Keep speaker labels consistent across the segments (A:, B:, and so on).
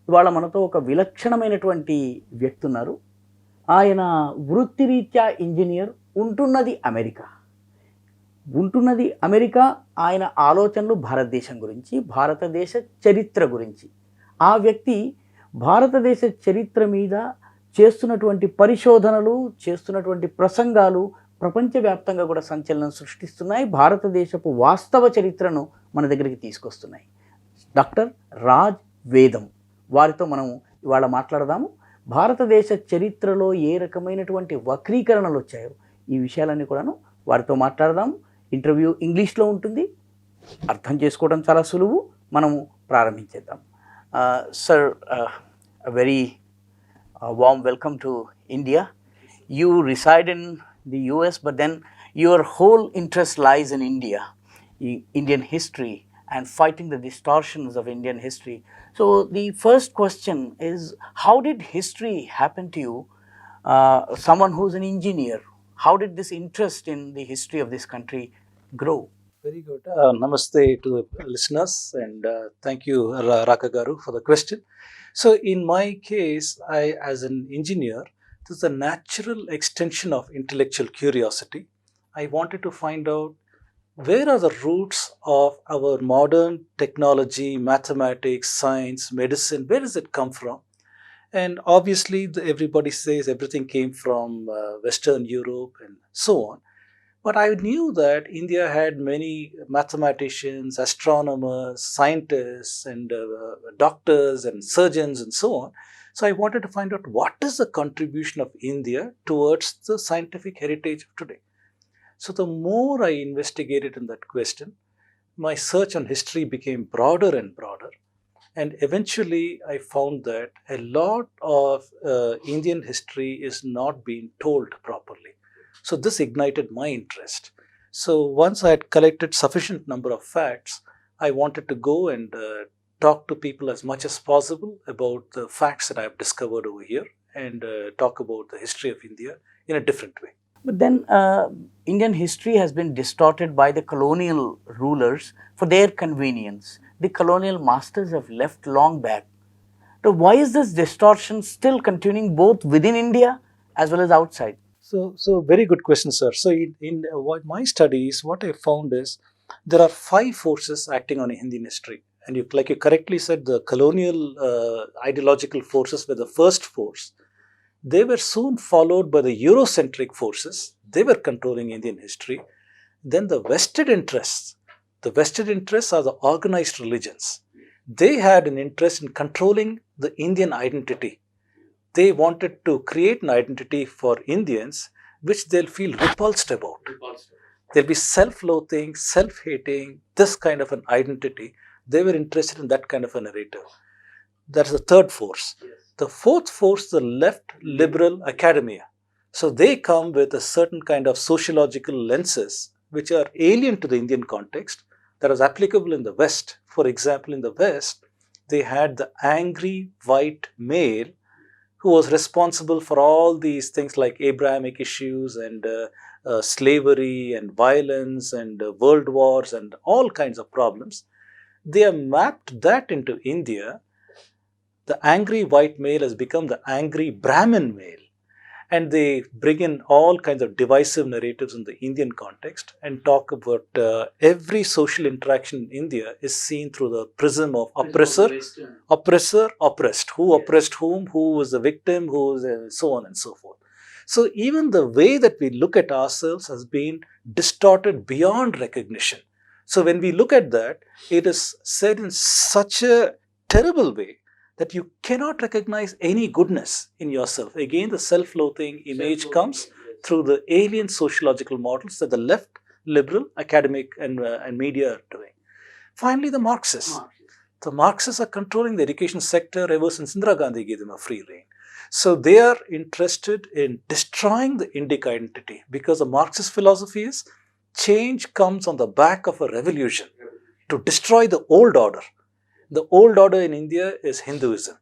A: ఇవాళ మనతో ఒక విలక్షణమైనటువంటి వ్యక్తి ఉన్నారు. ఆయన వృత్తిరీత్యా ఇంజినీర్, ఉంటున్నది అమెరికా. ఆయన ఆలోచనలు భారతదేశం గురించి, భారతదేశ చరిత్ర గురించి. ఆ వ్యక్తి భారతదేశ చరిత్ర మీద చేస్తున్నటువంటి పరిశోధనలు, చేస్తున్నటువంటి ప్రసంగాలు ప్రపంచవ్యాప్తంగా కూడా సంచలనం సృష్టిస్తున్నాయి. భారతదేశపు వాస్తవ చరిత్రను మన దగ్గరికి తీసుకొస్తున్నాయి. డాక్టర్ రాజ్ వేదం వారితో మనం ఇవాళ మాట్లాడదాము. భారతదేశ చరిత్రలో ఏ రకమైనటువంటి వక్రీకరణలు వచ్చాయో ఈ విషయాలన్నీ కూడాను వారితో మాట్లాడదాము. ఇంటర్వ్యూ ఇంగ్లీష్లో ఉంటుంది, అర్థం చేసుకోవడం చాలా సులువు. మనము ప్రారంభించేద్దాం. Sir, very warm welcome to India. You reside in the US, but then your whole interest lies in India, Indian history, and fighting the distortions of Indian history. So the first question is, how did history happen to you? Someone who's an engineer, how did this interest in the history of this country grow?
B: Very good. Namaste to the listeners, and thank you, Raka Garu, for the question. So in my case, as an engineer, this is a natural extension of intellectual curiosity. I wanted to find out where are the roots of our modern technology, mathematics, science, medicine, where does it come from? And obviously, everybody says everything came from Western Europe and so on. But I knew that India had many mathematicians, astronomers, scientists, and doctors and surgeons and so on. So I wanted to find out what is the contribution of India towards the scientific heritage of today. So the more I investigated in that question, my search on history became broader and broader. And eventually I found that a lot of Indian history is not being told properly. So this ignited my interest. So once I had collected sufficient number of facts, I wanted to go and talk to people as much as possible about the facts that I have discovered over here, and talk about the history of India in a different way.
A: But then Indian history has been distorted by the colonial rulers for their convenience. The colonial masters have left long back. So why is this distortion still continuing both within India as well as outside?
B: So very good question, sir. So in my studies, what I found is there are 5 forces acting on Indian history. And like you correctly said, the colonial ideological forces were the first force. They were soon followed by the Eurocentric forces. They were controlling Indian history. Then the vested interests. The vested interests are the organized religions. They had an interest in controlling the Indian identity. They wanted to create an identity for Indians which they'll feel repulsed about. They'll be self-loathing, self-hating, this kind of an identity. They were interested in that kind of a narrative. That's the third force. Yes. The fourth force, the left liberal academia. So they come with a certain kind of sociological lenses which are alien to the Indian context that is applicable in the West. For example, in the West, they had the angry white male who was responsible for all these things like Abrahamic issues and slavery and violence and world wars and all kinds of problems. They have mapped that into India. The angry white male has become the angry Brahmin male. And they bring in all kinds of divisive narratives in the Indian context and talk about every social interaction in India is seen through the prism of oppressor, oppressed. Who oppressed whom, who was the victim, who was so on and so forth. So even the way that we look at ourselves has been distorted beyond recognition. So when we look at that, it is said in such a terrible way that you cannot recognize any goodness in yourself. Again, the self-loathing image comes through the alien sociological models that the left, liberal, academic and media are doing. Finally, the Marxists. The Marxists are controlling the education sector ever since Indira Gandhi gave them a free rein. So they are interested in destroying the Indic identity, because the Marxist philosophy is change comes on the back of a revolution to destroy the old order. The old order in India is Hinduism.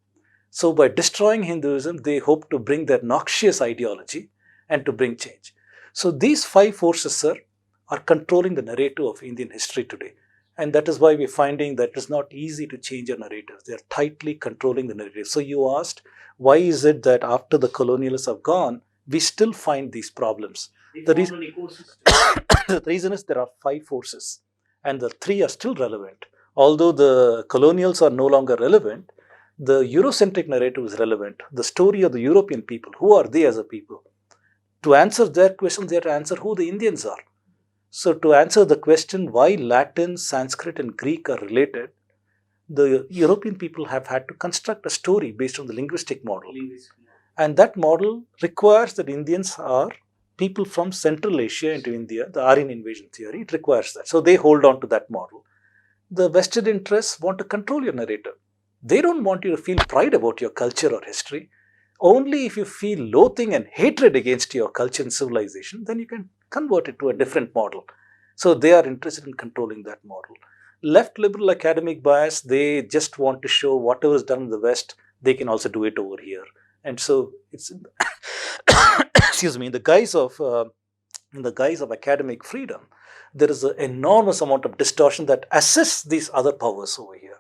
B: So by destroying Hinduism, they hope to bring their noxious ideology and to bring change. So these 5 forces, sir, are controlling the narrative of Indian history today. And that is why we're finding that it's not easy to change a narrative. They're tightly controlling the narrative. So you asked, why is it that after the colonialists have gone, we still find these problems? The the reason is there are 5 forces, and the 3 are still relevant. Although the colonials are no longer relevant, the Eurocentric narrative is relevant. The story of the European people, who are they as a people? To answer their questions, they have to answer who the Indians are. So to answer the question why Latin, Sanskrit and Greek are related, the European people have had to construct a story based on the linguistic model. And that model requires that Indians are people from Central Asia into India, the Aryan invasion theory, it requires that. So they hold on to that model. The vested interests want to control your narrative. They don't want you to feel pride about your culture or history. Only if you feel loathing and hatred against your culture and civilization, then you can convert it to a different model. So they are interested in controlling that model. Left liberal academic bias, they just want to show whatever is done in the West, they can also do it over here. And so it's excuse me, in the guise of academic freedom, there is an enormous amount of distortion that assists these other powers over here.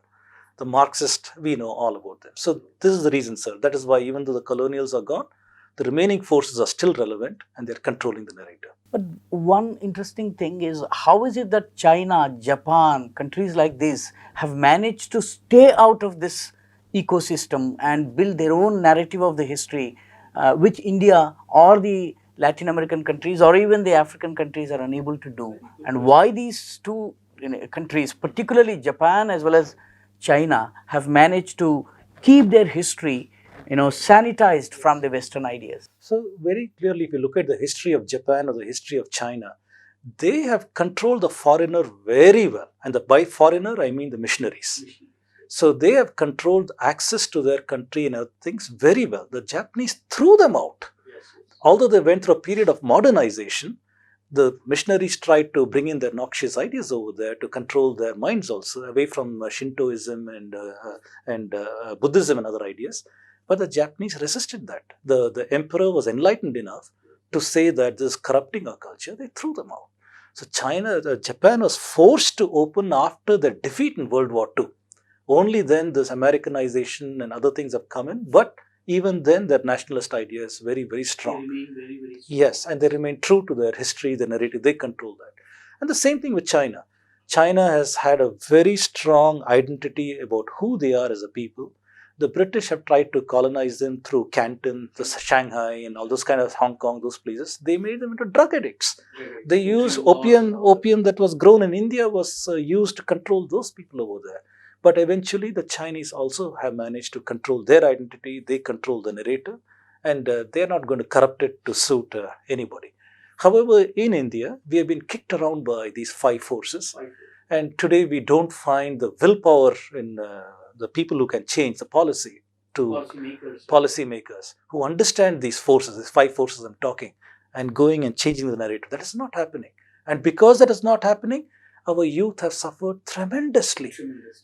B: The Marxist, we know all about them. So this is the reason, sir. That is why even though the colonials are gone, the remaining forces are still relevant and they're controlling the narrative.
A: But one interesting thing is, how is it that China, Japan, countries like this have managed to stay out of this ecosystem and build their own narrative of the history, which India or the Latin American countries or even the African countries are unable to do? And why these two countries, particularly Japan as well as China, have managed to keep their history sanitized from the Western ideas?
B: So very clearly, if you look at the history of Japan or the history of China, they have controlled the foreigner very well. And by foreigner, I mean the missionaries. So they have controlled access to their country and other things very well. The Japanese threw them out. Although they went through a period of modernization, the missionaries tried to bring in their noxious ideas over there to control their minds also, away from Shintoism and Buddhism and other ideas. But the Japanese resisted that. The emperor was enlightened enough to say that this is corrupting our culture. They threw them out. So Japan was forced to open after the defeat in World War II. Only then this Americanization and other things have come in. But even then, their nationalist idea is very, very strong.
A: They remain very, very strong.
B: Yes, and they remain true to their history, their narrative. They control that. And the same thing with China. China has had a very strong identity about who they are as a people. The British have tried to colonize them through Canton, the Shanghai, and all those kind of Hong Kong, those places. They made them into drug addicts. They used opium that was grown in India was used to control those people over there. But eventually, the Chinese also have managed to control their identity. They control the narrative, and they're not going to corrupt it to suit anybody. However, in India, we have been kicked around by these 5 forces. And today, we don't find the willpower in the people who can change the policy to policymakers who understand these forces, these 5 forces I'm talking, and going and changing the narrative. That is not happening. And because that is not happening, our youth have suffered tremendously.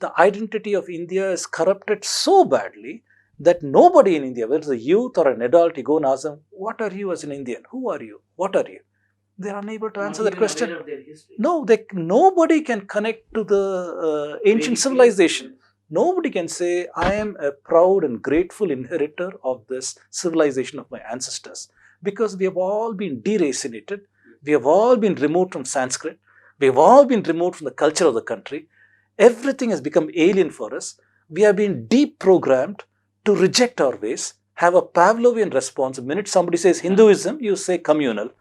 B: The identity of India is corrupted so badly that nobody in India, whether it's a youth or an adult, you go and ask them, what are you as an Indian? Who are you? What are you? They are unable to answer that question. No, nobody can connect to the ancient civilization. Nobody can say, I am a proud and grateful inheritor of this civilization of my ancestors. Because we have all been deracinated. We have all been removed from Sanskrit. We have all been removed from the culture of the country. Everything has become alien for us. We have been deprogrammed to reject our ways, have a Pavlovian response. The minute somebody says Hinduism, you say communal.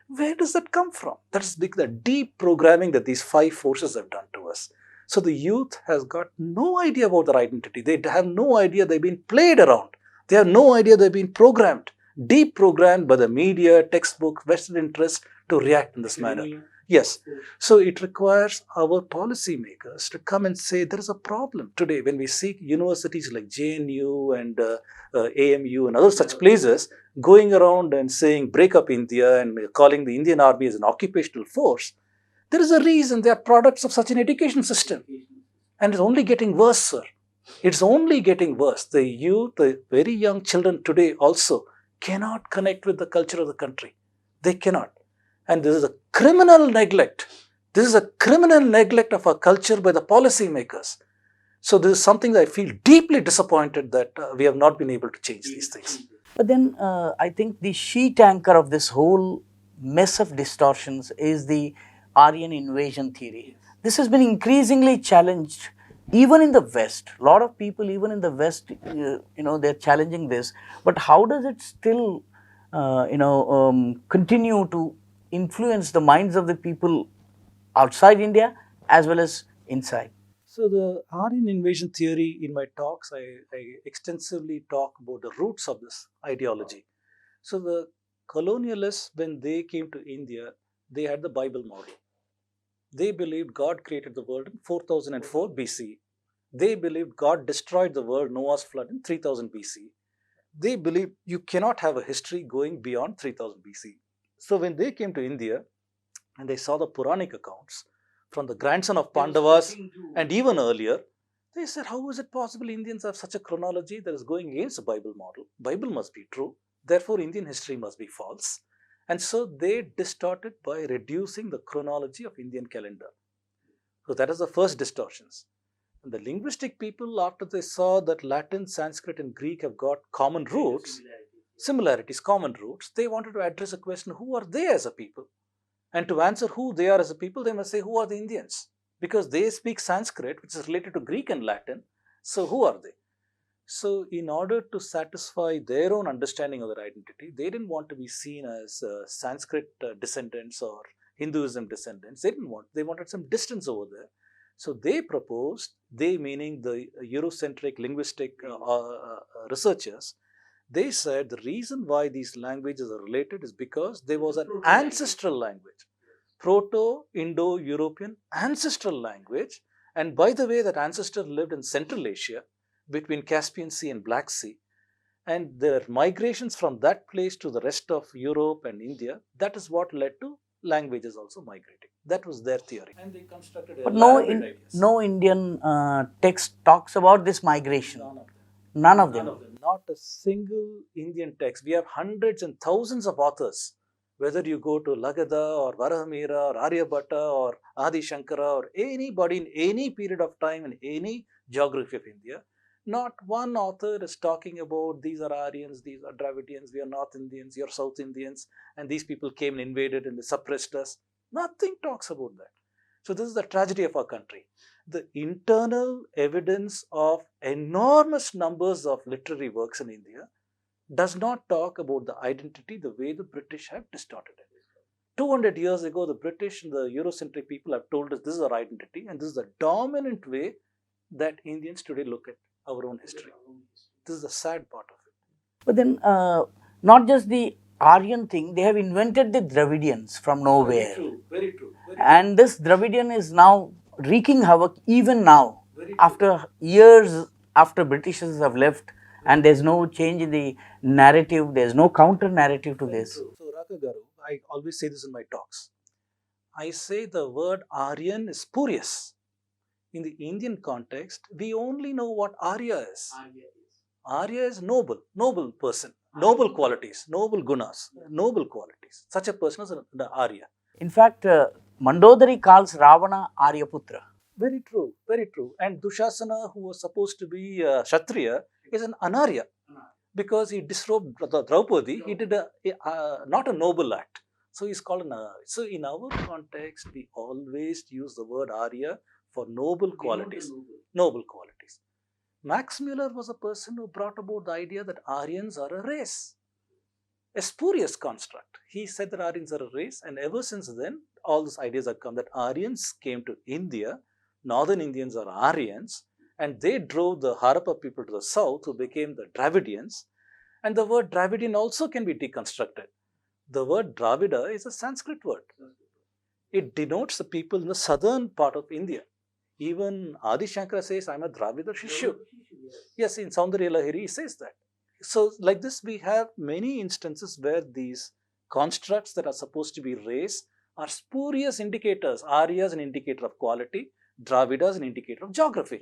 B: Where does that come from? That is the deprogramming that these 5 forces have done to us. So the youth has got no idea about their identity. They have no idea they've been played around. They have no idea they've been programmed, deprogrammed by the media, textbook, vested interests to react in this manner. Yes. So it requires our policymakers to come and say there is a problem today when we see universities like JNU and AMU and other such places going around and saying break up India and calling the Indian army as an occupational force. There is a reason they are products of such an education system. And it's only getting worse, sir. It's only getting worse. The youth, the very young children today also cannot connect with the culture of the country. They cannot. And this is a criminal neglect This is a criminal neglect of our culture by the policymakers. So this is something that I feel deeply disappointed that we have not been able to change these things.
A: But then I think the sheet anchor of this whole mess of distortions is the Aryan invasion theory. This has been increasingly challenged even in the West. A lot of people, even in the West, they're challenging this. But how does it still, continue to influence the minds of the people outside India as well as inside?
B: So the Aryan invasion theory, in my talks, I extensively talk about the roots of this ideology. So the colonialists, when they came to India, they had the Bible model. They believed God created the world in 4004 BC. They believed God destroyed the world, Noah's flood, in 3000 BC. They believed you cannot have a history going beyond 3000 BC. So when they came to India and they saw the Puranic accounts from the grandson of Pandavas and even earlier, they said, how is it possible Indians have such a chronology that is going against the Bible model? Bible must be true. Therefore, Indian history must be false. And so they distorted by reducing the chronology of Indian calendar. So that is the first distortions. And the linguistic people, after they saw that Latin, Sanskrit and Greek have got common roots, similarities, common roots, they wanted to address a question, who are they as a people? And to answer who they are as a people, they must say, who are the Indians? Because they speak Sanskrit, which is related to Greek and Latin. So who are they? So in order to satisfy their own understanding of their identity, they didn't want to be seen as Sanskrit descendants or Hinduism descendants. They wanted some distance over there. So they proposed, they meaning the Eurocentric linguistic researchers, they said the reason why these languages are related is because there was an ancestral language, Proto-Indo-European ancestral language. And by the way, that ancestor lived in Central Asia between Caspian Sea and Black Sea. And their migrations from that place to the rest of Europe and India, that is what led to languages also migrating. That was their theory. And they constructed
A: But
B: elaborate ideas.
A: no Indian text talks about this migration.
B: None of them. Not a single Indian text. We have hundreds and thousands of authors. Whether you go to Lagada or Varahamira or Aryabhatta or Adi Shankara or anybody in any period of time in any geography of India, not one author is talking about these are Aryans, these are Dravidians, we are North Indians, you are South Indians, and these people came and invaded and they suppressed us. Nothing talks about that. So this is the tragedy of our country. The internal evidence of enormous numbers of literary works in India does not talk about the identity the way the British have distorted it. 200 years ago, the British and the Eurocentric people have told us this is our identity, and this is the dominant way that Indians today look at our own history. This is the sad part of it.
A: But then, not just the Aryan thing, they have invented the Dravidians from nowhere.
B: Very true, very true.
A: And this Dravidian is now wreaking havoc even now, after years after Britishers have left, and there's no change in the narrative, there's no counter narrative to this.
B: So Raka Garu, I always say this in my talks. I say the word Aryan is spurious. In the Indian context, we only know what Arya is. Arya is noble person, noble qualities, noble gunas, noble qualities. Such a person is the Arya.
A: In fact, Mandodari calls Ravana Aryaputra.
B: Very true, very true. And Dushasana, who was supposed to be Kshatriya, is an Anarya because he disrobed Draupadi. He did not a noble act. So he's called an Anarya. So in our context, we always use the word Arya for noble qualities. Noble qualities. Max Muller was a person who brought about the idea that Aryans are a race. A spurious construct. He said that Aryans are a race, and ever since then, all these ideas have come that Aryans came to India, Northern Indians are Aryans, and they drove the Harappa people to the south, who became the Dravidians. And the word Dravidian also can be deconstructed. The word Dravida is a Sanskrit word. It denotes the people in the southern part of India. Even Adi Shankara says, I'm a Dravida Shishyu. Yes, in Saundarya Lahiri, he says that. So, like this, we have many instances where these constructs that are supposed to be race are spurious indicators. Arya is an indicator of quality, Dravida is an indicator of geography.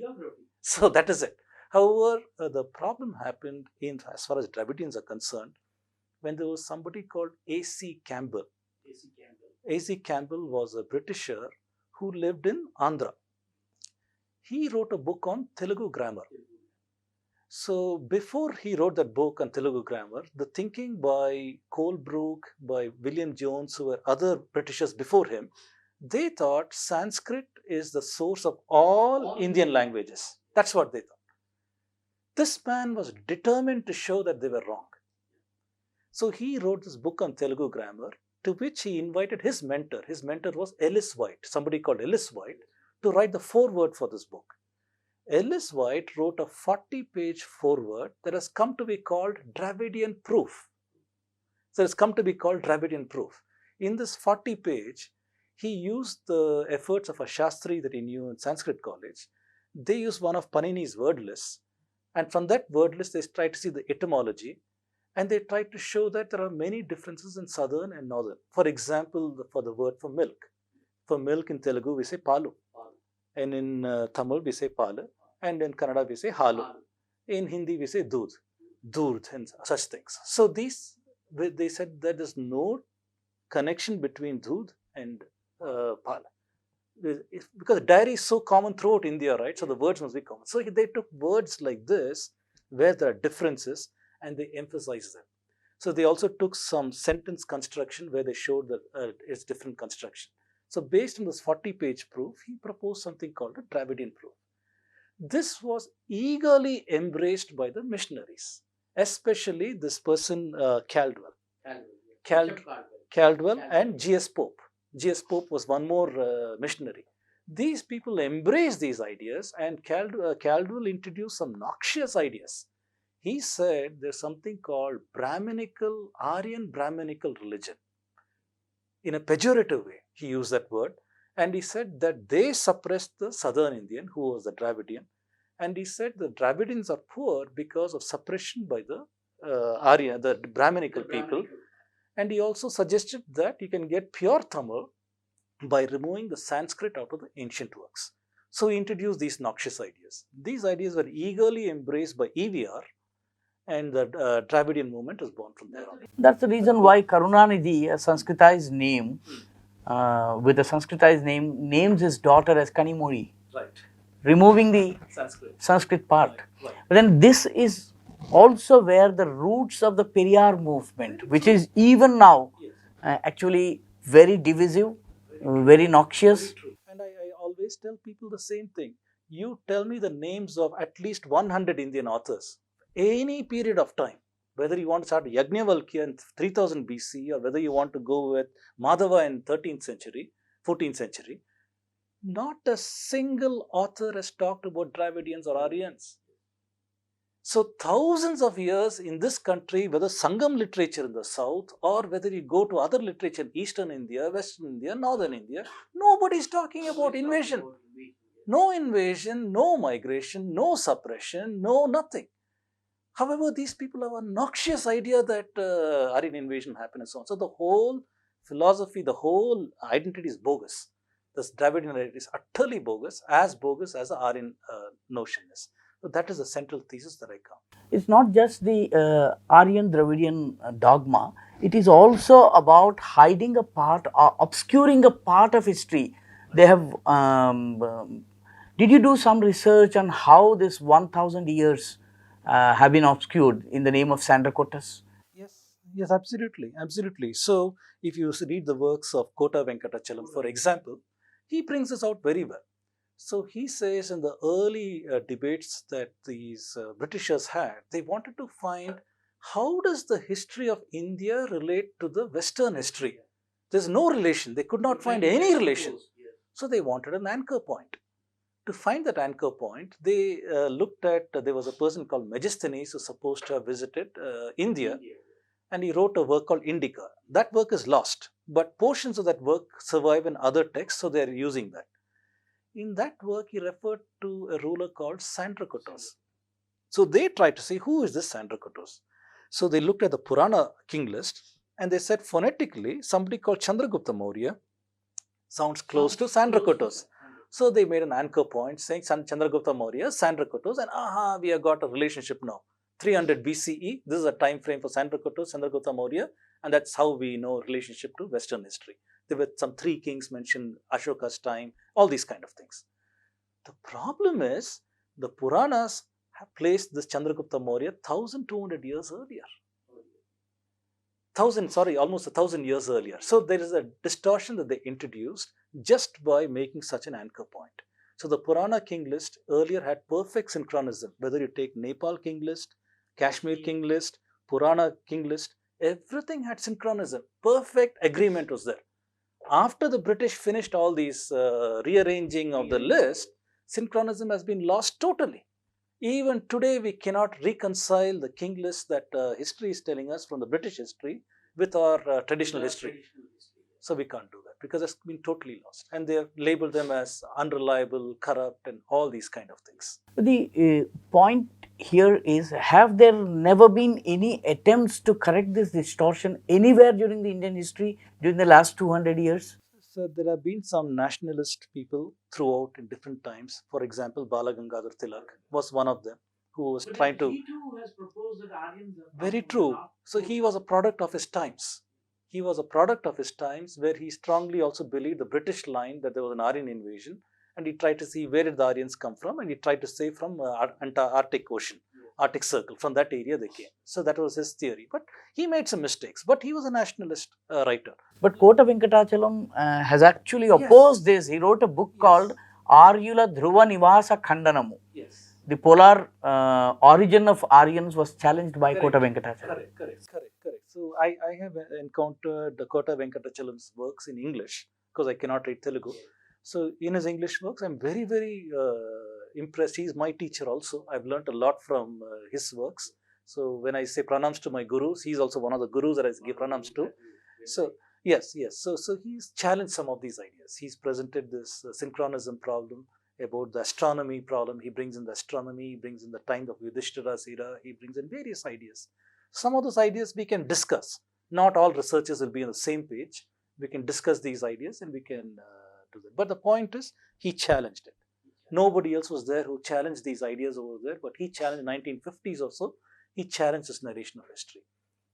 B: So, that is it. However, the problem happened as far as Dravidians are concerned when there was somebody called A.C. Campbell. A.C. Campbell was a Britisher who lived in Andhra. He wrote a book on Telugu grammar. So before he wrote that book on Telugu grammar, the thinking by Colebrook, by William Jones, who were other Britishers before him, they thought Sanskrit is the source of all Indian languages. That's what they thought. This man was determined to show that they were wrong. So he wrote this book on Telugu grammar, to which he invited his mentor. His mentor was Ellis White, somebody called Ellis White, to write the foreword for this book. Ellis White wrote a 40-page foreword that has come to be called Dravidian Proof. So it's come to be called Dravidian Proof. In this 40-page, he used the efforts of a Shastri that he knew in Sanskrit college. They used one of Panini's word lists, and from that word list, they tried to see the etymology, and they tried to show that there are many differences in southern and northern. For example, for the word for milk. For milk in Telugu, we say palu. And in Tamil, we say pala. And in Kannada, we say halu. In Hindi, we say doodh, and such things. So they said there is no connection between doodh and pala. Because dairy is so common throughout India, right? So the words must be common. So they took words like this, where there are differences, and they emphasized them. So they also took some sentence construction where they showed that it's different construction. So based on this 40-page proof, he proposed something called a Dravidian proof. This was eagerly embraced by the missionaries, especially this person, Caldwell. Caldwell and G.S. Pope. G.S. Pope was one more missionary. These people embraced these ideas, and Caldwell introduced some noxious ideas. He said there's something called Aryan Brahminical religion. In a pejorative way, he used that word. And he said that they suppressed the southern Indian, who was the Dravidian. And he said the Dravidians are poor because of suppression by the the Brahminical people. And he also suggested that you can get pure Tamil by removing the Sanskrit out of the ancient works. So he introduced these noxious ideas. These ideas were eagerly embraced by EVR, and the Dravidian movement was born from there on.
A: That's the reason why Karunanidhi, a Sanskritized name, with a Sanskritized name, names his daughter as Kanimori,
B: Right.
A: removing the Sanskrit part.
B: Right.
A: But then this is also where the roots of the Periyar movement, which is even now actually very divisive, very noxious.
B: And I always tell people the same thing. You tell me the names of at least 100 Indian authors, any period of time, whether you want to start Yajnavalkya in 3000 BC or whether you want to go with Madhava in 13th century, 14th century, not a single author has talked about Dravidians or Aryans. So thousands of years in this country, whether Sangam literature in the south or whether you go to other literature in Eastern India, Western India, Northern India, nobody is talking about invasion. No invasion, no migration, no suppression, no nothing. However, these people have a noxious idea that Aryan invasion happened and so on. So the whole philosophy, the whole identity is bogus. This Dravidian identity is utterly bogus as the Aryan notion is. So that is the central thesis that I come.
A: It's not just the Aryan Dravidian dogma, it is also about hiding a part or obscuring a part of history. They have, did you do some research on how this 1000 years have been obscured in the name of Sandrakotas?
B: Yes, absolutely. So if you read the works of Kota Venkatachalam, for example, he brings this out very well. So he says in the early debates that these Britishers had, they wanted to find how does the history of India relate to the Western history. There's no relation. They could not find any relation. So they wanted an anchor point. To find that anchor point, they looked at, there was a person called Megasthenes who was supposed to have visited India, and he wrote a work called Indica. That work is lost, but portions of that work survive in other texts, so they are using that. In that work, he referred to a ruler called Sandrakotas. So they tried to see who is this Sandrakotas. So they looked at the Purana king list and they said phonetically somebody called Chandragupta Maurya sounds close to Sandrakotas. So they made an anchor point saying Chandragupta Maurya, Sandrakotas, and we have got a relationship now. 300 BCE, this is a time frame for Sandrakotas, Chandragupta Maurya, and that's how we know relationship to Western history. There were some 3 kings mentioned, Ashoka's time, all these kind of things. The problem is the Puranas have placed this Chandragupta Maurya 1200 years earlier. Almost 1000 years earlier. So there is a distortion that they introduced just by making such an anchor point. So the Purana king list earlier had perfect synchronism. Whether you take Nepal king list, Kashmir king list, Purana king list, everything had synchronism. Perfect agreement was there. After the British finished all these rearranging of the list, synchronism has been lost totally. Even today, we cannot reconcile the king list that history is telling us from the British history with our traditional history. So we can't do that because it's been totally lost. And they have labeled them as unreliable, corrupt, and all these kind of things.
A: The point here is, have there never been any attempts to correct this distortion anywhere during the Indian history during the last 200 years?
B: So there have been some nationalist people throughout in different times. For example, Bala Gangadhar Tilak was one of them who was trying to.
A: He too has proposed that Aryans are
B: Very true. So he was a product of his times. He was a product of his times where he strongly also believed the British line that there was an Aryan invasion, and he tried to see where did the Aryans come from, and he tried to say from Arctic Ocean, Arctic Circle, from that area they came. So that was his theory. But he made some mistakes, but he was a nationalist writer.
A: But Kota Venkatachalam has actually opposed this. He wrote a book called Aryula Dhruva Nivasa Khandanamu.
B: Yes.
A: The polar origin of Aryans was challenged by Kota Venkatachalam.
B: Correct. So I have encountered the Kota Venkatachalam's works in English because I cannot read Telugu. So in his English works, I'm very, very impressed. He's my teacher also. I've learned a lot from his works. So when I say pranams to my gurus, he's also one of the gurus that I give pranams to. So yes. So he's challenged some of these ideas. He's presented this synchronism problem about the astronomy problem. He brings in the astronomy, he brings in the time of Yudhishthira's era, he brings in various ideas. Some of those ideas we can discuss. Not all researchers will be on the same page. We can discuss these ideas and we can do that. But the point is, he challenged it. Nobody else was there who challenged these ideas over there, but he challenged 1950s or so. He challenged this narration of history.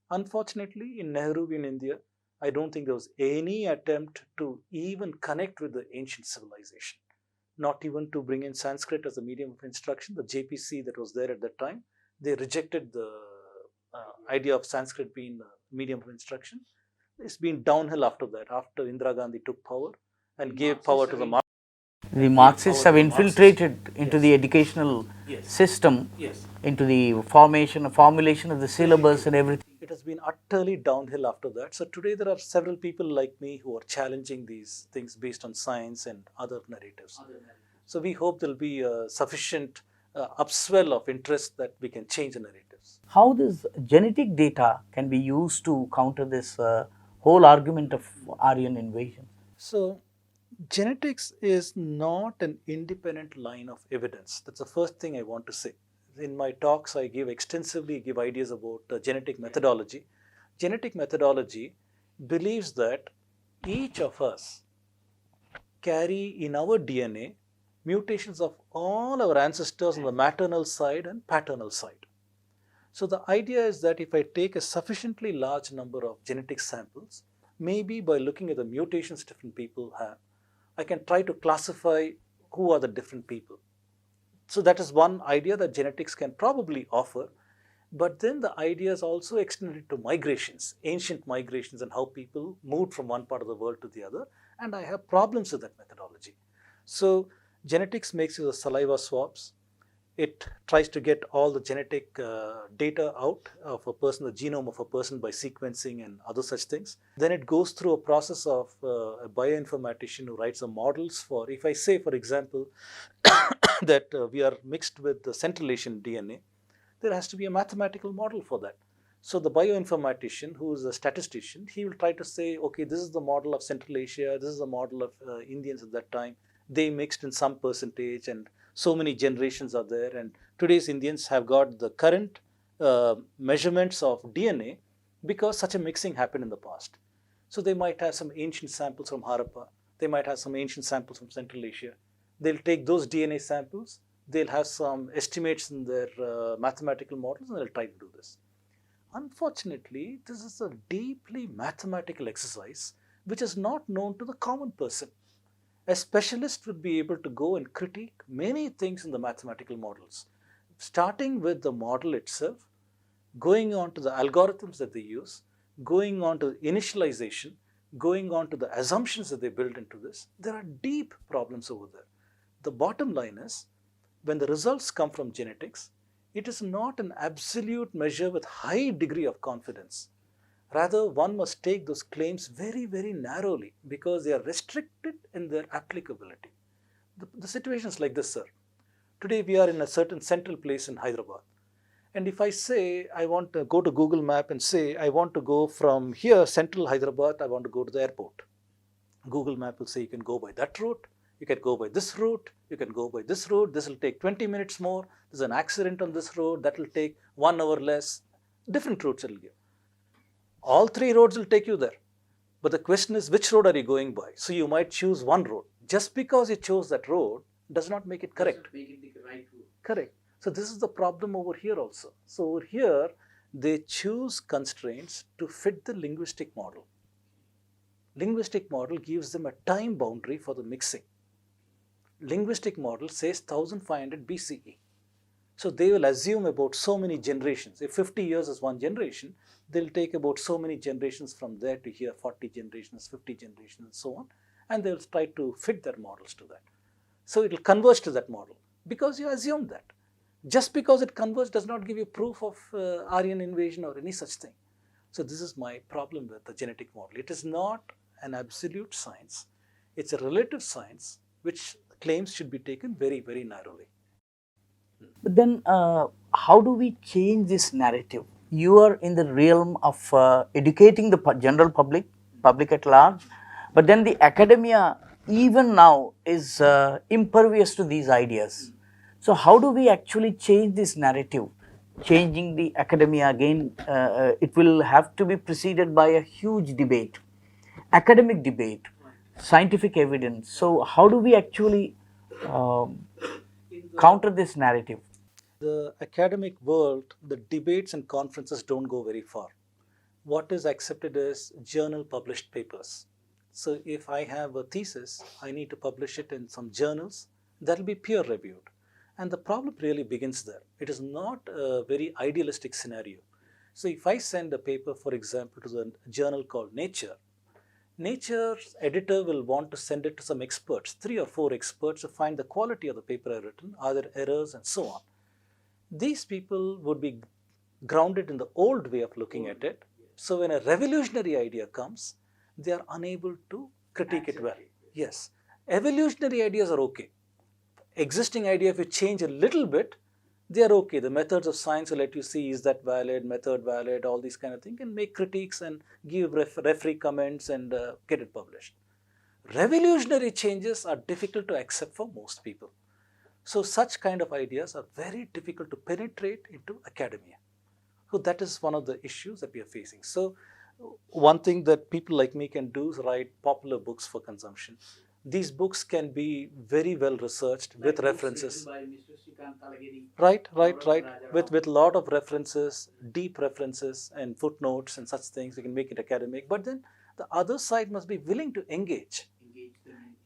B: Unfortunately, in Nehruvian India, I don't think there was any attempt to even connect with the ancient civilization. Not even to bring in Sanskrit as a medium of instruction. The JPC that was there at that time, they rejected the idea of Sanskrit being a medium of instruction. It's been downhill after that, after Indira Gandhi took power and gave power to the Marxists.
A: The Marxists have infiltrated into the educational system, into the formulation of the syllabus and everything.
B: It has been utterly downhill after that. So today there are several people like me who are challenging these things based on science and other narratives. So we hope there will be a sufficient upswell of interest that we can change the narratives.
A: How this genetic data can be used to counter this whole argument of Aryan invasion?
B: So genetics is not an independent line of evidence. That's the first thing I want to say. In my talks, I give ideas about genetic methodology. Genetic methodology believes that each of us carry in our DNA mutations of all our ancestors on the maternal side and paternal side. So the idea is that if I take a sufficiently large number of genetic samples, maybe by looking at the mutations different people have, I can try to classify who are the different people. So that is one idea that genetics can probably offer. But then the idea is also extended to migrations, ancient migrations, and how people moved from one part of the world to the other. And I have problems with that methodology. So genetics makes use of saliva swabs. It tries to get all the genetic data out of a person, the genome of a person, by sequencing and other such things. Then it goes through a process of a bioinformatician who writes the models for, if I say, for example, that we are mixed with the Central Asian DNA, there has to be a mathematical model for that. So the bioinformatician, who is a statistician, he will try to say, okay, this is the model of Central Asia, this is the model of Indians at that time. They mixed in some percentage and so many generations are there, and today's Indians have got the current measurements of DNA because such a mixing happened in the past. So they might have some ancient samples from Harappa, they might have some ancient samples from Central Asia. They'll take those DNA samples, they'll have some estimates in their mathematical models, and they'll try to do this. Unfortunately, this is a deeply mathematical exercise which is not known to the common person. A specialist would be able to go and critique many things in the mathematical models, starting with the model itself, going on to the algorithms that they use, going on to initialization, going on to the assumptions that they build into this. There are deep problems over there. The bottom line is, when the results come from genetics, it is not an absolute measure with high degree of confidence. Rather, one must take those claims very, very narrowly because they are restricted in their applicability. The situation is like this, sir. Today we are in a certain central place in Hyderabad. And if I say I want to go to Google Map and say I want to go from here, central Hyderabad, I want to go to the airport. Google Map will say you can go by that route, you can go by this route, you can go by this route, this will take 20 minutes more, there's an accident on this road, that will take 1 hour less, different routes it will give. All 3 roads will take you there. But the question is, which road are you going by? So you might choose one road. Just because you chose that road does not make it correct.
A: Make it the right route.
B: Correct. So this is the problem over here also. So over here, they choose constraints to fit the linguistic model. Linguistic model gives them a time boundary for the mixing. Linguistic model says 1500 BCE. So they will assume about so many generations. If 50 years is one generation, they'll take about so many generations from there to here, 40 generations, 50 generations, and so on. And they'll try to fit their models to that. So it will converge to that model because you assume that. Just because it converges does not give you proof of Aryan invasion or any such thing. So this is my problem with the genetic model. It is not an absolute science. It's a relative science which claims should be taken very, very narrowly.
A: But then how do we change this narrative? You are in the realm of educating the general public at large, but then the academia even now is impervious to these ideas. So how do we actually change this narrative? Changing the academia again, it will have to be preceded by a huge debate, academic debate, scientific evidence. So how do we actually counter this narrative?
B: The academic world, the debates and conferences don't go very far. What is accepted is journal published papers. So if I have a thesis, I need to publish it in some journals that will be peer reviewed. And the problem really begins there. It is not a very idealistic scenario. So if I send a paper, for example, to the journal called Nature, Nature's editor will want to send it to some experts, 3 or 4 experts, to find the quality of the paper I've written, are there errors, and so on. These people would be grounded in the old way of looking at it. So when a revolutionary idea comes, they are unable to critique it well. Yes, evolutionary ideas are okay. Existing idea, if you change a little bit, they are okay. The methods of science will let you see, is that valid, method valid, all these kind of things, and make critiques and give referee comments and get it published. Revolutionary changes are difficult to accept for most people. So such kind of ideas are very difficult to penetrate into academia. So that is one of the issues that we are facing. So one thing that people like me can do is write popular books for consumption. These books can be very well researched with references. Right. With a lot of references, deep references and footnotes and such things, we can make it academic. But then the other side must be willing to engage.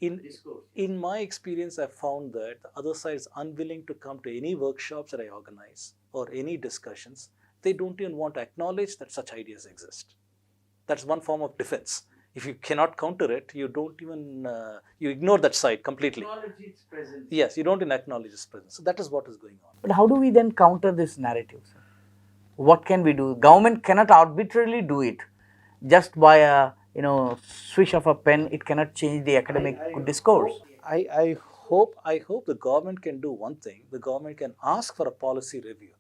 B: In my experience, I've found that the other side is unwilling to come to any workshops that I organize or any discussions. They don't even want to acknowledge that such ideas exist. That's one form of defense. If you cannot counter it, you don't even, you ignore that side completely.
A: Acknowledge its presence.
B: Yes, you don't even acknowledge its presence. So that is what is going on.
A: But how do we then counter this narrative, sir? What can we do? Government cannot arbitrarily do it. Just by a swish of a pen, it cannot change the academic discourse.
B: I hope the government can do one thing. The government can ask for a policy review.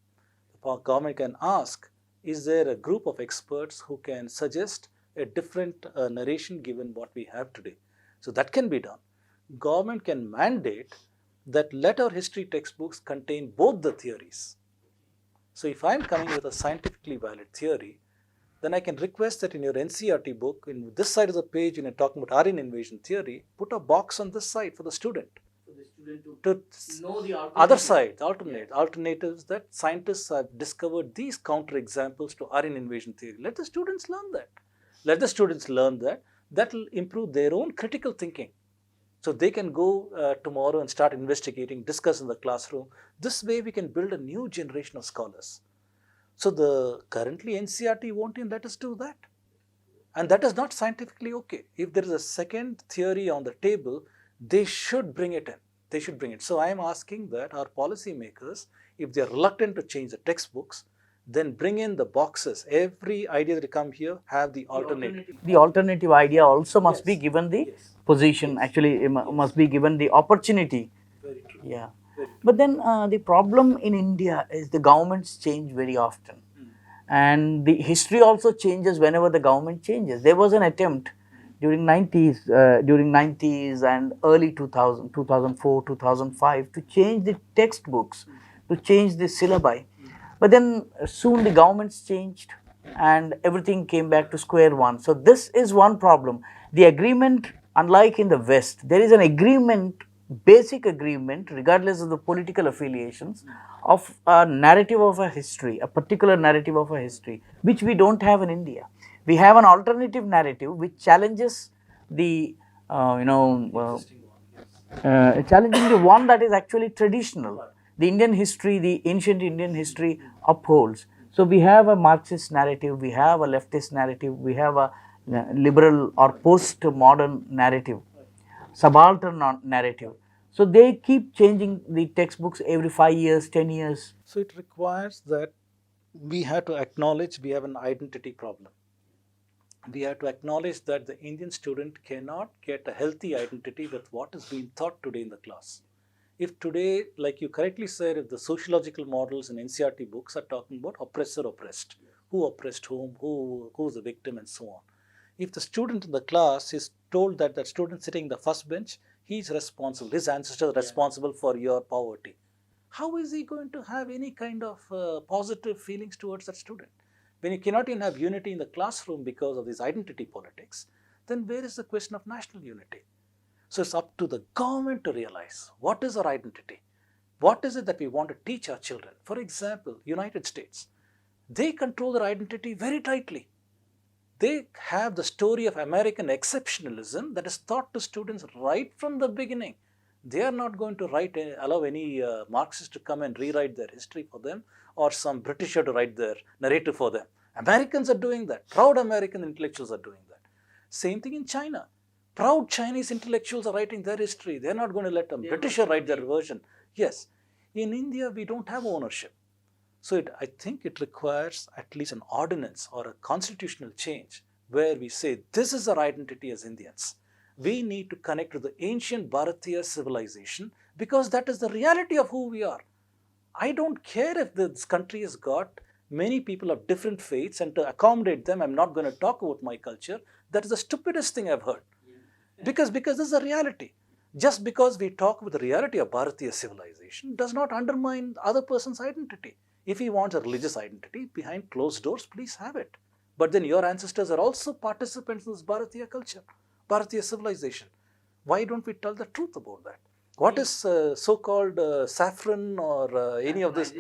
B: The government can ask, is there a group of experts who can suggest a different narration given what we have today? So that can be done. Government can mandate that let our history textbooks contain both the theories. So if I'm coming with a scientifically valid theory, then I can request that in your NCERT book, in this side of the page, when you're talking about Aryan invasion theory, put a box on this side for the student.
A: For the student to know the
B: other side, alternatives that scientists have discovered these counter examples to Aryan invasion theory. Let the students learn that. Let the students learn that that will improve their own critical thinking. So they can go tomorrow and start investigating, discuss in the classroom. This way we can build a new generation of scholars. So the currently NCRT won't even let us do that. And that is not scientifically okay. If there is a second theory on the table, they should bring it in. They should bring it. So I am asking that our policymakers, if they are reluctant to change the textbooks, then bring in the boxes. Every idea that come here have the alternative.
A: The alternative idea also must be
B: Yes.
A: given the
B: Yes.
A: position.
B: Yes.
A: Actually, must be given the opportunity.
B: Very true.
A: Yeah.
B: Very true.
A: But then the problem in India is the governments change very often. And the history also changes whenever the government changes. There was an attempt during 90s and early 2000, 2004, 2005 to change the textbooks, to change the syllabi. But then soon the governments changed and everything came back to square one. So this is one problem. The agreement, unlike in the West, there is an agreement, basic agreement, regardless of the political affiliations, of a narrative of a history, a particular narrative of a history, which we don't have in India. We have an alternative narrative which challenges the, challenging the one that is actually traditional. The Indian history, the ancient Indian history upholds. So we have a Marxist narrative, we have a leftist narrative, we have a liberal or post-modern narrative, subaltern narrative. So they keep changing the textbooks every 5 years, 10 years.
B: So it requires that we have to acknowledge we have an identity problem. We have to acknowledge that the Indian student cannot get a healthy identity with what is being taught today in the class. If today, like you correctly said, if the sociological models in NCRT books are talking about oppressor, oppressed, who oppressed whom, who's the victim, and so on. If the student in the class is told that that student sitting in the first bench, he's responsible, his ancestors are responsible for your poverty, how is he going to have any kind of positive feelings towards that student? When you cannot even have unity in the classroom because of this identity politics, then where is the question of national unity? So it's up to the government to realize what is our identity? What is it that we want to teach our children? For example, United States, they control their identity very tightly. They have the story of American exceptionalism that is taught to students right from the beginning. They are not going to allow any Marxist to come and rewrite their history for them, or some Britisher to write their narrative for them. Americans are doing that. Proud American intellectuals are doing that. Same thing in China. Proud Chinese intellectuals are writing their history. They're not going to let a Britisher write their version. Yes. In India, we don't have ownership. So I think it requires at least an ordinance or a constitutional change where we say this is our identity as Indians. We need to connect to the ancient Bharatiya civilization because that is the reality of who we are. I don't care if this country has got many people of different faiths, and to accommodate them, I'm not going to talk about my culture. That is the stupidest thing I've heard. Because this is a reality. Just because we talk with the reality of Bharatiya civilization does not undermine the other person's identity. If he wants a religious identity behind closed doors, please have it. But then your ancestors are also participants in this Bharatiya culture, Bharatiya civilization. Why don't we tell the truth about that? What is so-called saffron or any of this?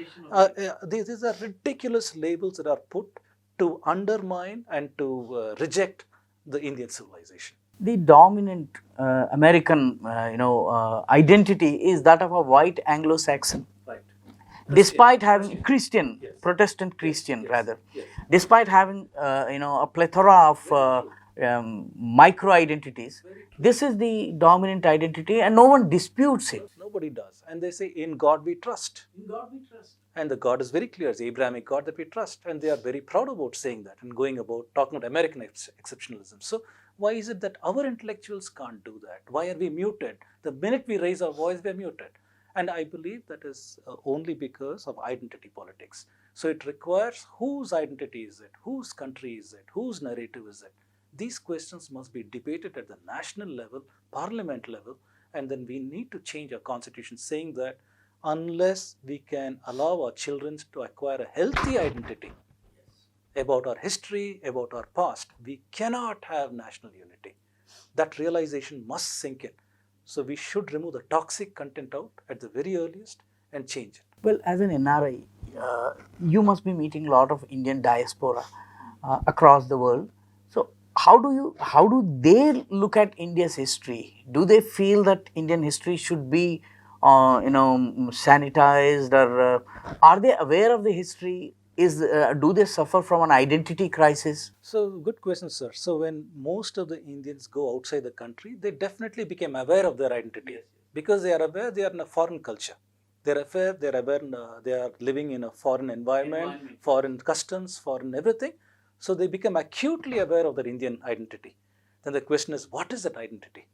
B: These are ridiculous labels that are put to undermine and to reject the Indian civilization.
A: The dominant American, identity is that of a white Anglo-Saxon.
B: Right.
A: Despite having Christian, Protestant Christian rather, despite having a plethora of micro identities, this is the dominant identity, and no one disputes it.
B: Nobody does, and they say, "In God we trust." In God we trust. And the God is very clear, it's the Abrahamic God that we trust, and they are very proud about saying that and going about talking about American exceptionalism. So why is it that our intellectuals can't do that? Why are we muted? The minute we raise our voice, we are muted. And I believe that is only because of identity politics. So it requires whose identity is it? Whose country is it? Whose narrative is it? These questions must be debated at the national level, parliament level, and then we need to change our constitution saying that unless we can allow our children to acquire a healthy identity about our history, about our past, we cannot have national unity. That realization must sink in. So we should remove the toxic content out at the very earliest and change it.
A: Well, as an NRI, you must be meeting a lot of Indian diaspora across the world. So how do they look at India's history? Do they feel that Indian history should be sanitized, or are they aware of the history? Do they suffer from an identity crisis?
B: So, good question, sir. So, when most of the Indians go outside the country, they definitely became aware of their identity. Yes. Because they are aware they are in a foreign culture. They are aware they are living in a foreign environment, foreign customs, foreign everything. So, they become acutely aware of their Indian identity. Then the question is, what is that identity?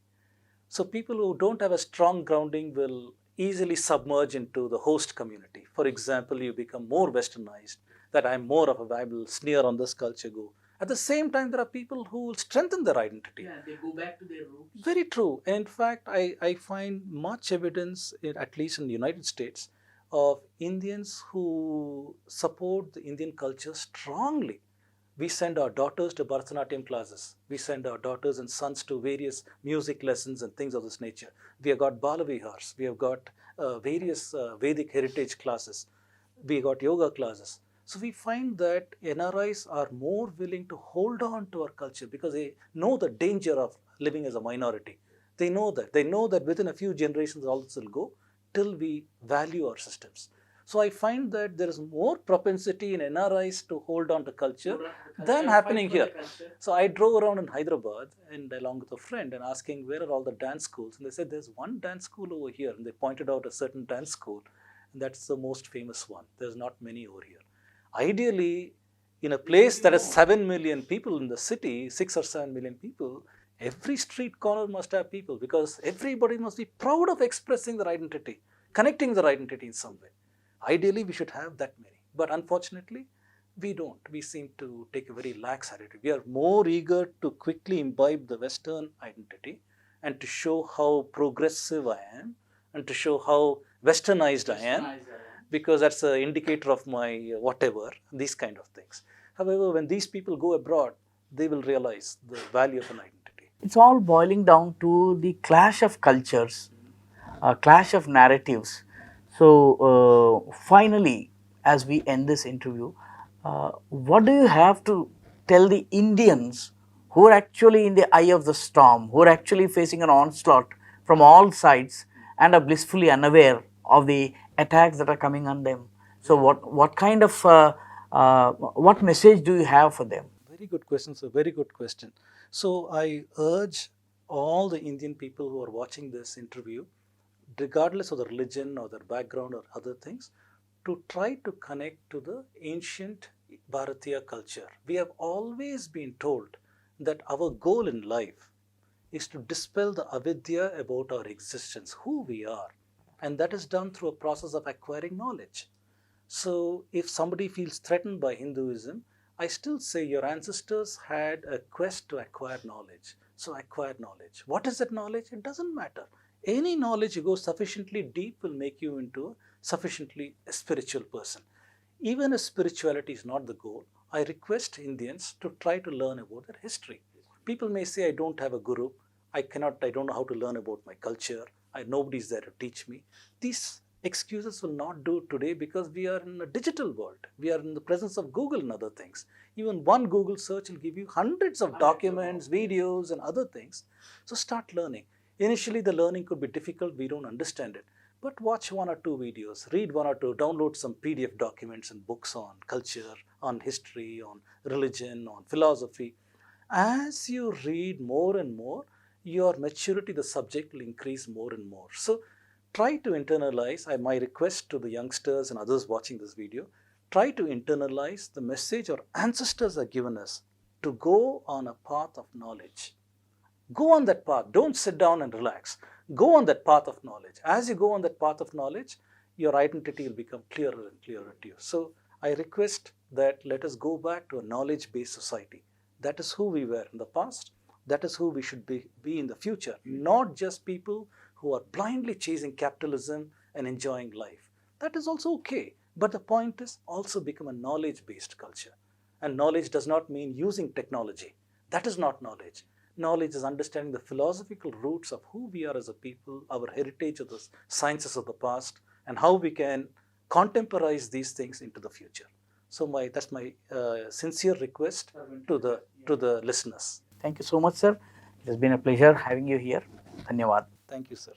B: So, people who don't have a strong grounding will easily submerge into the host community. For example, you become more westernized, that I'm more of a, I will sneer on this culture, go. At the same time, there are people who will strengthen their identity.
A: Yeah, they go back to their roots.
B: Very true. And in fact, I find much evidence, at least in the United States, of Indians who support the Indian culture strongly. We send our daughters to Bharatanatyam classes. We send our daughters and sons to various music lessons and things of this nature. We have got Balavihars. We have got various Vedic heritage classes. We got yoga classes. So we find that NRIs are more willing to hold on to our culture because they know the danger of living as a minority. They know that. They know that within a few generations all this will go till we value our systems. So I find that there is more propensity in NRIs to hold on to culture than happening here. So I drove around in Hyderabad and along with a friend and asking where are all the dance schools, and they said there's one dance school over here, and they pointed out a certain dance school, and that's the most famous one. There's not many over here. Ideally, in a place that has 7 million people in the city, 6 or 7 million people, every street corner must have people because everybody must be proud of expressing their identity, connecting their identity in some way. Ideally, we should have that many, but unfortunately, we don't. We seem to take a very lax attitude. We are more eager to quickly imbibe the Western identity and to show how progressive I am and to show how westernized I am, because that's an indicator of my whatever, these kind of things. However, when these people go abroad, they will realize the value of an identity.
A: It's all boiling down to the clash of cultures, clash of narratives. So, finally, as we end this interview, what do you have to tell the Indians who are actually in the eye of the storm, who are actually facing an onslaught from all sides and are blissfully unaware of the attacks that are coming on them? So, what kind of what message do you have for them?
B: Very good question, sir. Very good question. So I urge all the Indian people who are watching this interview, regardless of the religion or their background or other things, to try to connect to the ancient Bharatiya culture. We have always been told that our goal in life is to dispel the avidya about our existence, who we are, and that is done through a process of acquiring knowledge. So if somebody feels threatened by Hinduism, I still say your ancestors had a quest to acquire knowledge. So acquire knowledge. What is that knowledge? It doesn't matter. Any knowledge you go sufficiently deep will make you into a sufficiently spiritual person. Even if spirituality is not the goal, I request Indians to try to learn about their history. People may say, I don't have a guru, I don't know how to learn about my culture, nobody's there to teach me. These excuses will not do today because we are in a digital world. We are in the presence of Google and other things. Even one Google search will give you hundreds of documents, videos, and other things. So start learning. Initially, the learning could be difficult. We don't understand it. But watch 1 or 2 videos, read 1 or 2, download some PDF documents and books on culture, on history, on religion, on philosophy. As you read more and more, your maturity, the subject will increase more and more. So try to internalize, my request to the youngsters and others watching this video, try to internalize the message our ancestors have given us to go on a path of knowledge. Go on that path. Don't sit down and relax. Go on that path of knowledge. As you go on that path of knowledge, your identity will become clearer and clearer to you. So I request that let us go back to a knowledge-based society. That is who we were in the past. That is who we should be in the future. Not just people who are blindly chasing capitalism and enjoying life. That is also okay. But the point is also become a knowledge-based culture. And knowledge does not mean using technology. That is not knowledge. Knowledge is understanding the philosophical roots of who we are as a people, our heritage of the sciences of the past, and how we can contemporize these things into the future. So that's my sincere request to the listeners.
A: Thank you so much, sir. It has been a pleasure having you here. Dhanyawad.
B: Thank you, sir.